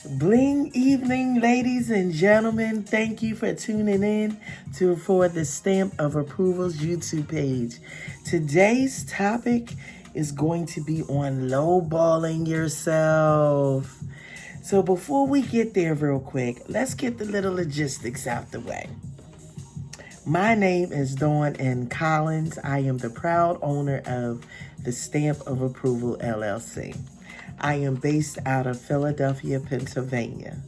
Bling evening, ladies and gentlemen. Thank you for tuning in for the Stamp of Approval's YouTube page. Today's topic is going to be on lowballing yourself. So before we get there real quick, let's get the little logistics out the way. My name is Dawn N. Collins. I am the proud owner of the Stamp of Approval LLC. I am based out of Philadelphia, Pennsylvania.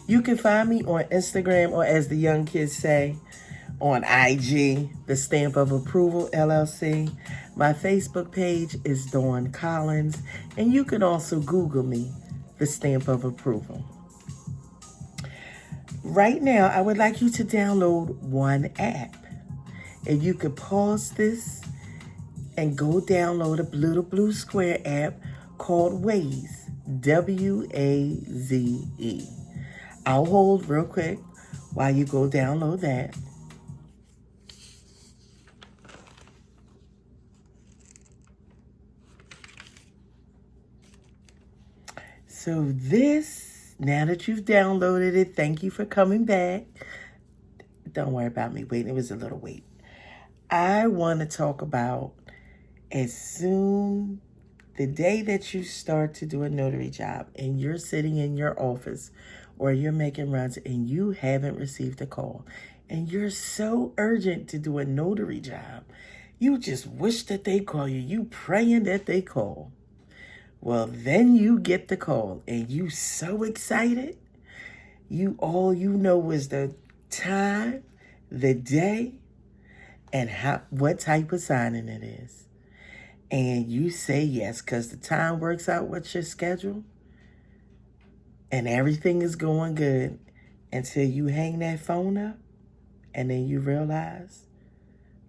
You can find me on Instagram, or as the young kids say, on IG, the Stamp of Approval LLC. My Facebook page is Dawn Collins, and you can also Google me, the Stamp of Approval. Right now, I would like you to download one app. And you could pause this and go download a little blue square app called Waze, W-A-Z-E. I'll hold real quick while you go download that. So this, now that you've downloaded it, thank you for coming back. Don't worry about me waiting, it was a little wait. I want to talk about the day that you start to do a notary job and you're sitting in your office or you're making runs and you haven't received a call and you're so urgent to do a notary job, you just wish that they call you. You praying that they call. Well, then you get the call and you so excited. All you know is the time, the day, and what type of signing it is. And you say yes because the time works out with your schedule and everything is going good until you hang that phone up and then you realize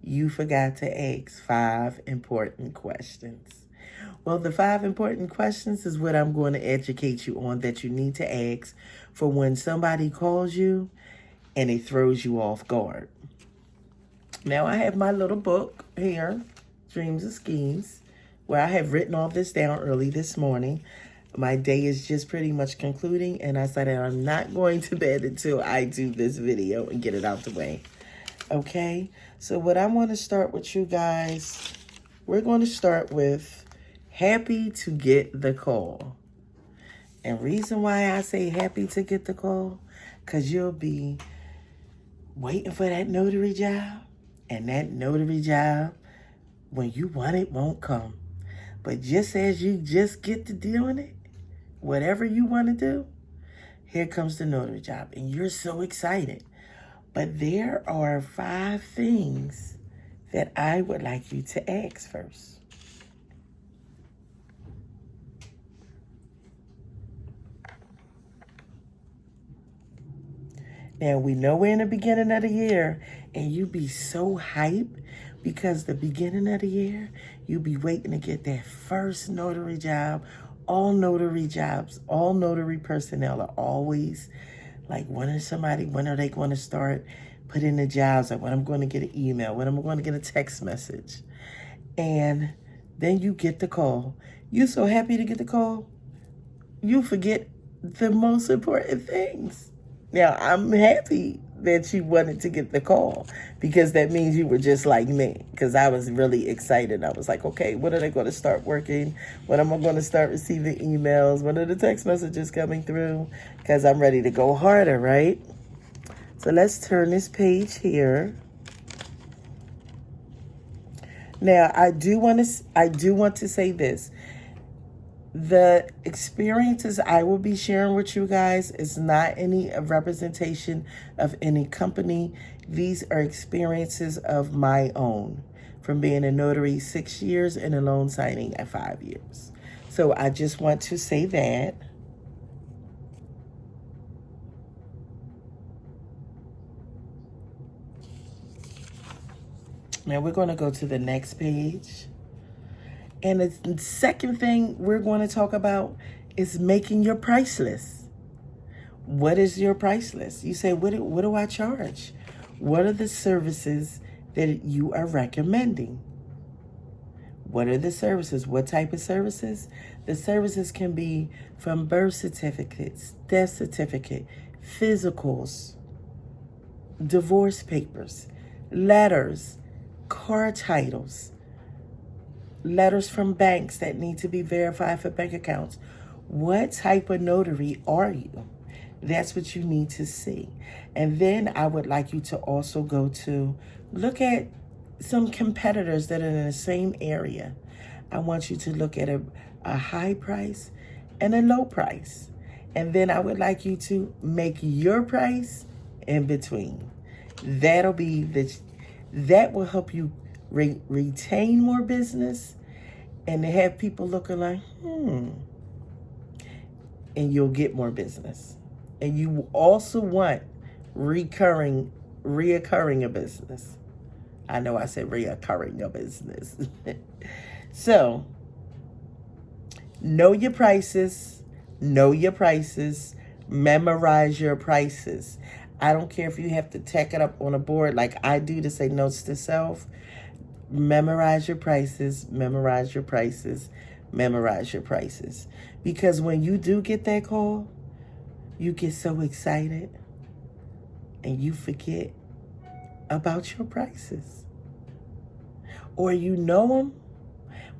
you forgot to ask 5 important questions. Well, the 5 important questions is what I'm going to educate you on that you need to ask for when somebody calls you and it throws you off guard. Now, I have my little book here, Dreams and Schemes, where I have written all this down early this morning. My day is just pretty much concluding, and I said I'm not going to bed until I do this video and get it out the way. Okay? So what I want to start with you guys, we're going to start with happy to get the call. And reason why I say happy to get the call, because you'll be waiting for that notary job. And that notary job, when you want it, won't come. But just as you just get to doing it, whatever you want to do, here comes the notary job. And you're so excited. But there are 5 things that I would like you to ask first. Now, we know we're in the beginning of the year, and you be so hyped because the beginning of the year, you be waiting to get that first notary job. All notary jobs, all notary personnel are always like, when are they going to start putting the jobs up? When I'm going to get an email, when I'm going to get a text message. And then you get the call. You're so happy to get the call, you forget the most important things. Now, I'm happy that you wanted to get the call because that means you were just like me, because I was really excited. I was like, okay, when are they going to start working? When am I going to start receiving emails? When are the text messages coming through? Because I'm ready to go harder, right? So let's turn this page here. Now, I do want to say this. The experiences I will be sharing with you guys is not any representation of any company. These are experiences of my own from being a notary 6 years and a loan signing at 5 years. So I just want to say that. Now we're going to go to the next page. And the second thing we're going to talk about is making your price list. What is your price list? You say, what do I charge? What are the services that you are recommending? What are the services? What type of services? The services can be from birth certificates, death certificate, physicals, divorce papers, letters, car titles, letters from banks that need to be verified for bank accounts. What type of notary are you? That's what you need to see. And then I would like you to also go to look at some competitors that are in the same area. I want you to look at a high price and a low price. And then I would like you to make your price in between. That will help you retain more business and to have people looking like, and you'll get more business. And you also want reoccurring a business. I know I said reoccurring a business. So, know your prices, memorize your prices. I don't care if you have to tack it up on a board like I do to say notes to self. Memorize your prices. Because when you do get that call, you get so excited and you forget about your prices. Or you know them,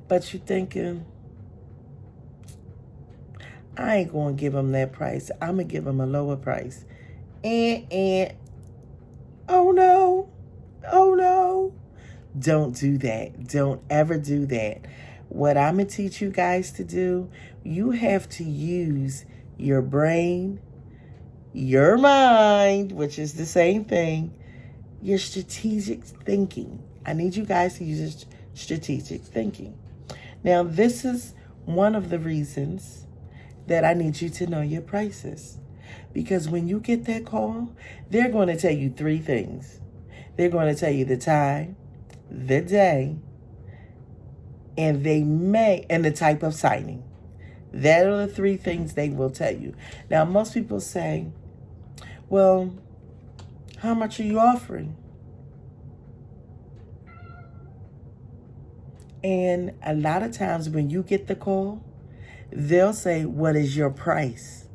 but you're thinking, I ain't going to give them that price. I'm going to give them a lower price. And, oh no. Don't do that. Don't ever do that. What I'm going to teach you guys to do, you have to use your brain, your mind, which is the same thing, your strategic thinking. I need you guys to use strategic thinking. Now, this is one of the reasons that I need you to know your prices. Because when you get that call, they're going to tell you three things. They're going to tell you the time, the day, and the type of signing. That are the three things they will tell you. Now, most people say, well, how much are you offering? And a lot of times when you get the call, they'll say, what is your price?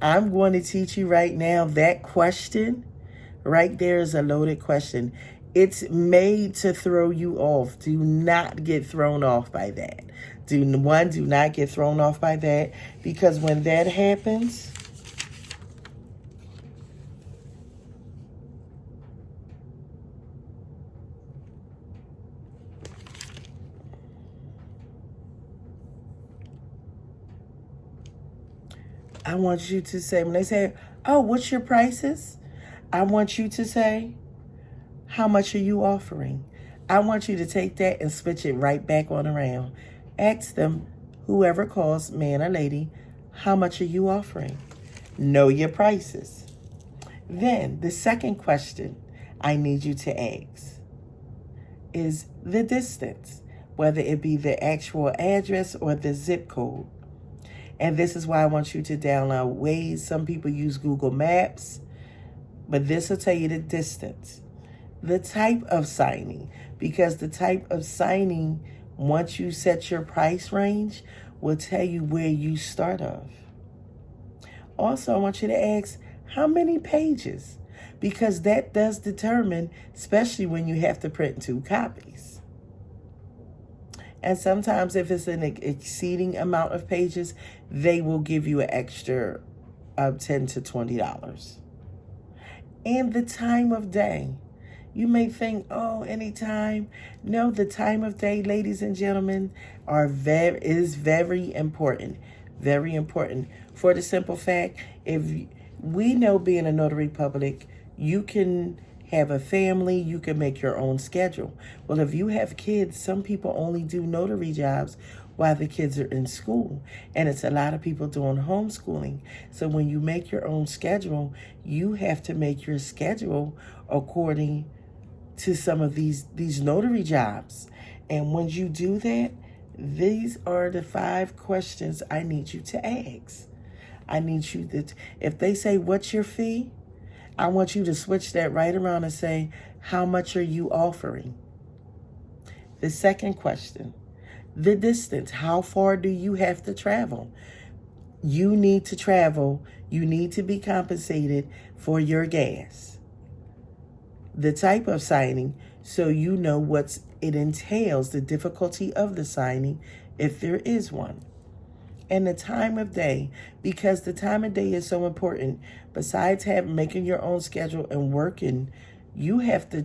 I'm going to teach you right now that question right there is a loaded question. It's made to throw you off. Do not get thrown off by that. Do not get thrown off by that, because when that happens, I want you to say, when they say, oh, what's your prices? I want you to say, how much are you offering? I want you to take that and switch it right back on around. Ask them, whoever calls, man or lady, how much are you offering? Know your prices. Then the second question I need you to ask is the distance, whether it be the actual address or the zip code. And this is why I want you to download Waze. Some people use Google Maps, but this will tell you the distance. The type of signing, because the type of signing, once you set your price range, will tell you where you start off. Also, I want you to ask, how many pages? Because that does determine, especially when you have to print 2 copies. And sometimes if it's an exceeding amount of pages, they will give you an extra $10 to $20. And the time of day. You may think, oh, anytime. No, the time of day, ladies and gentlemen, is very important. Very important. For the simple fact, if we know, being a notary public, you can have a family, you can make your own schedule. Well, if you have kids, some people only do notary jobs while the kids are in school. And it's a lot of people doing homeschooling. So when you make your own schedule, you have to make your schedule according to some of these notary jobs. And when you do that, these are the 5 questions I need you to ask. I need you to, if they say, what's your fee? I want you to switch that right around and say, how much are you offering? The second question, the distance. How far do you have to travel? You need to travel. You need to be compensated for your gas. The type of signing, so you know what it entails, the difficulty of the signing, if there is one. And the time of day, because the time of day is so important. Besides making your own schedule and working, you have to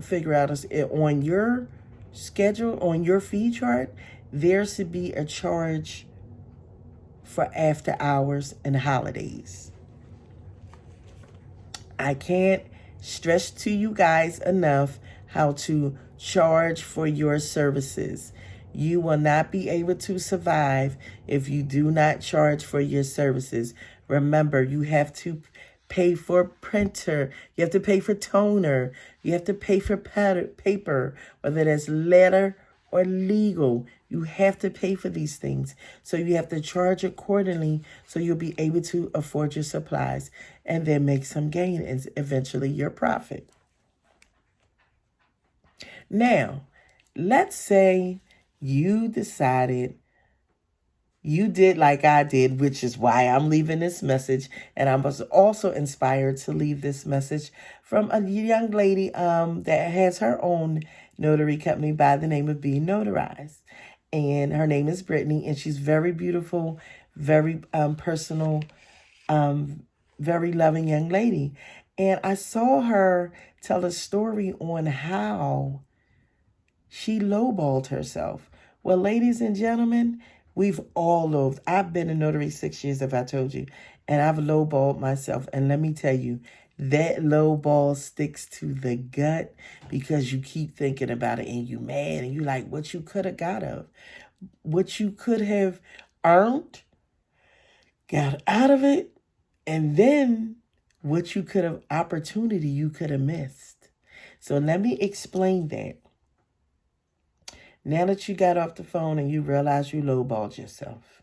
figure out on your schedule, on your fee chart, there should be a charge for after hours and holidays. I can't stress to you guys enough how to charge for your services. You will not be able to survive if you do not charge for your services. Remember, you have to pay for printer. You have to pay for toner. You have to pay for paper, whether that's letter or legal. You have to pay for these things. So you have to charge accordingly so you'll be able to afford your supplies and then make some gain and eventually your profit. Now, let's say you decided you did like I did, which is why I'm leaving this message. And I was also inspired to leave this message from a young lady that has her own notary company by the name of Be Notarized. And her name is Brittany, and she's very beautiful, very personal, very loving young lady. And I saw her tell a story on how she lowballed herself. Well, ladies and gentlemen, we've all lowballed. I've been a notary 6 years, if I told you, and I've lowballed myself. And let me tell you, that lowball sticks to the gut because you keep thinking about it and you mad and you like what you could have got of, what you could have earned, got out of it, and then what you could have, opportunity you could have missed. So let me explain that. Now that you got off the phone and you realize you lowballed yourself,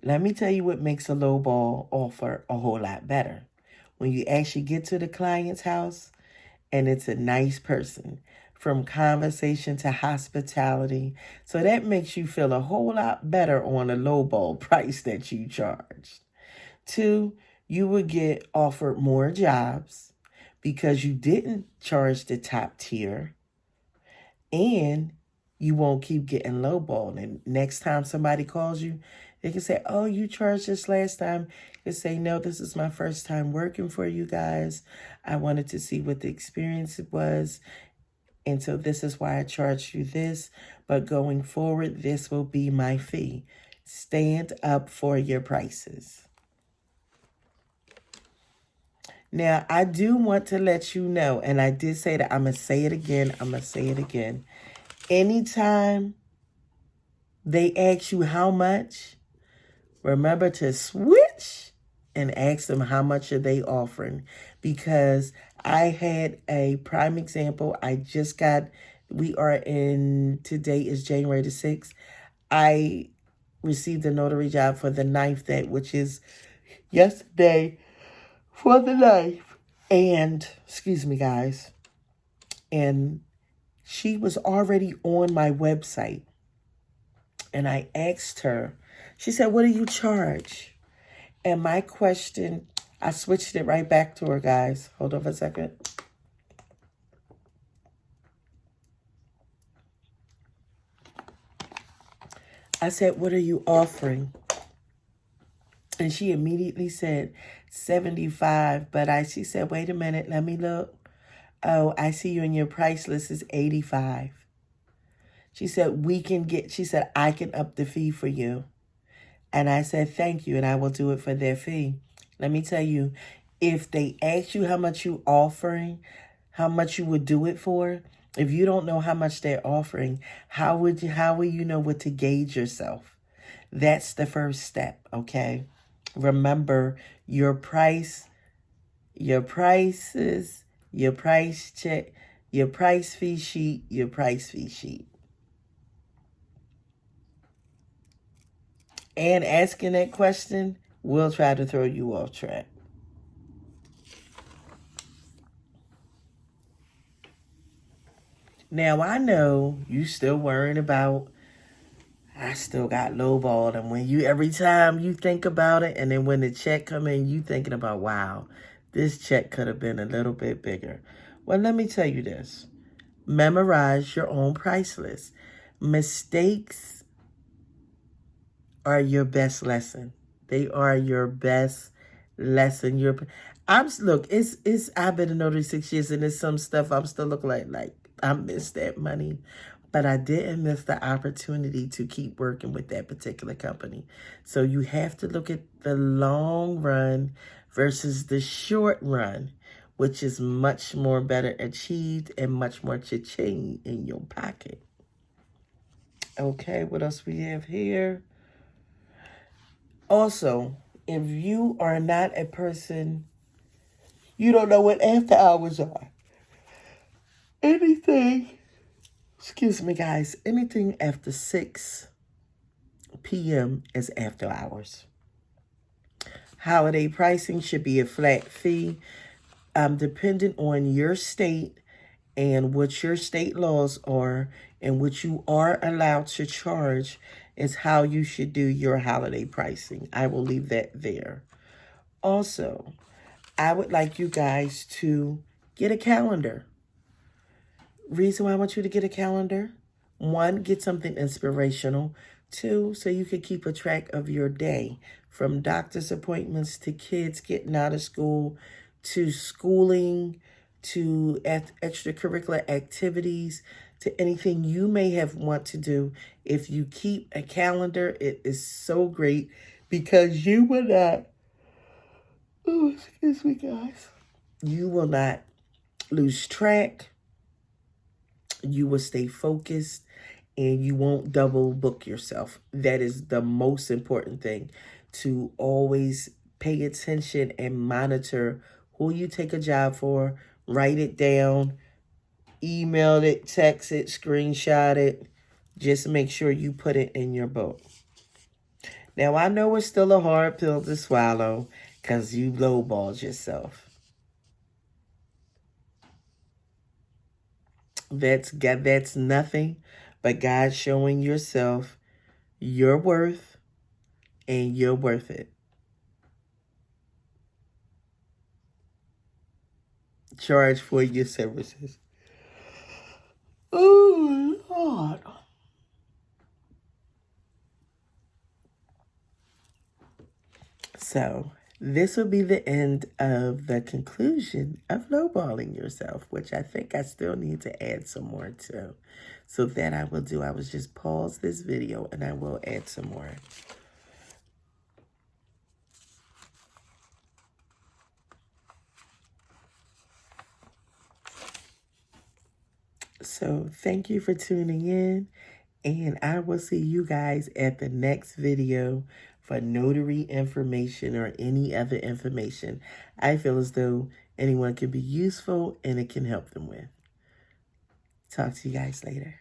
let me tell you what makes a lowball offer a whole lot better. When you actually get to the client's house and it's a nice person, from conversation to hospitality. So that makes you feel a whole lot better on a lowball price that you charged. 2, you will get offered more jobs because you didn't charge the top tier. And you won't keep getting lowballed. And next time somebody calls you, they can say, oh, you charged this last time. You say, no, this is my first time working for you guys. I wanted to see what the experience was. And so this is why I charged you this. But going forward, this will be my fee. Stand up for your prices. Now, I do want to let you know, and I did say that, I'm going to say it again. Anytime they ask you how much, remember to switch and ask them how much are they offering. Because I had a prime example. Today is January the 6th. I received a notary job for the 9th, which is yesterday, for the 9th. And, excuse me, guys. And she was already on my website. And I asked her, she said, what do you charge? And my question, I switched it right back to her, guys. Hold on for a second. I said, what are you offering? And she immediately said, 75. But she said, wait a minute, let me look. Oh, I see you in your price list is 85. She said, she said, I can up the fee for you. And I said, thank you, and I will do it for their fee. Let me tell you, if they ask you how much you offering, how much you would do it for, if you don't know how much they're offering, how will you know what to gauge yourself? That's the first step, okay? Remember, your prices, your price check, your price fee sheet. And asking that question will try to throw you off track. Now, I know you still worrying about, I still got lowballed. And when you, every time you think about it, and then when the check come in, you thinking about, wow, this check could have been a little bit bigger. Well, let me tell you this. Memorize your own price list. Mistakes are your best lesson. They are your best lesson. I've been a notary 6 years, and there's some stuff I'm still looking like I missed that money, but I didn't miss the opportunity to keep working with that particular company. So you have to look at the long run versus the short run, which is much more better achieved and much more cha-ching in your pocket. Okay, what else we have here? Also, if you are not a person, you don't know what after hours are. Anything, excuse me, guys, anything after 6 p.m. is after hours. Holiday pricing should be a flat fee, dependent on your state and what your state laws are and what you are allowed to charge is how you should do your holiday pricing. I will leave that there. Also, I would like you guys to get a calendar. Reason why I want you to get a calendar: 1, get something inspirational. 2, so you can keep a track of your day, from doctor's appointments to kids getting out of school to schooling to extracurricular activities to anything you may have want to do. If you keep a calendar, it is so great because you will not, oh, excuse me, guys, you will not lose track. You will stay focused and you won't double book yourself. That is the most important thing, to always pay attention and monitor who you take a job for. Write it down, email it, text it, screenshot it. Just make sure you put it in your book. Now, I know it's still a hard pill to swallow because you lowballed yourself. That's nothing but God showing yourself your worth, and you're worth it. Charge for your services. Oh, Lord. So this will be the end of the conclusion of lowballing yourself, which I think I still need to add some more to. So that I will do. I will just pause this video and I will add some more. So thank you for tuning in, and I will see you guys at the next video for notary information or any other information I feel as though anyone can be useful and it can help them with. Talk to you guys later.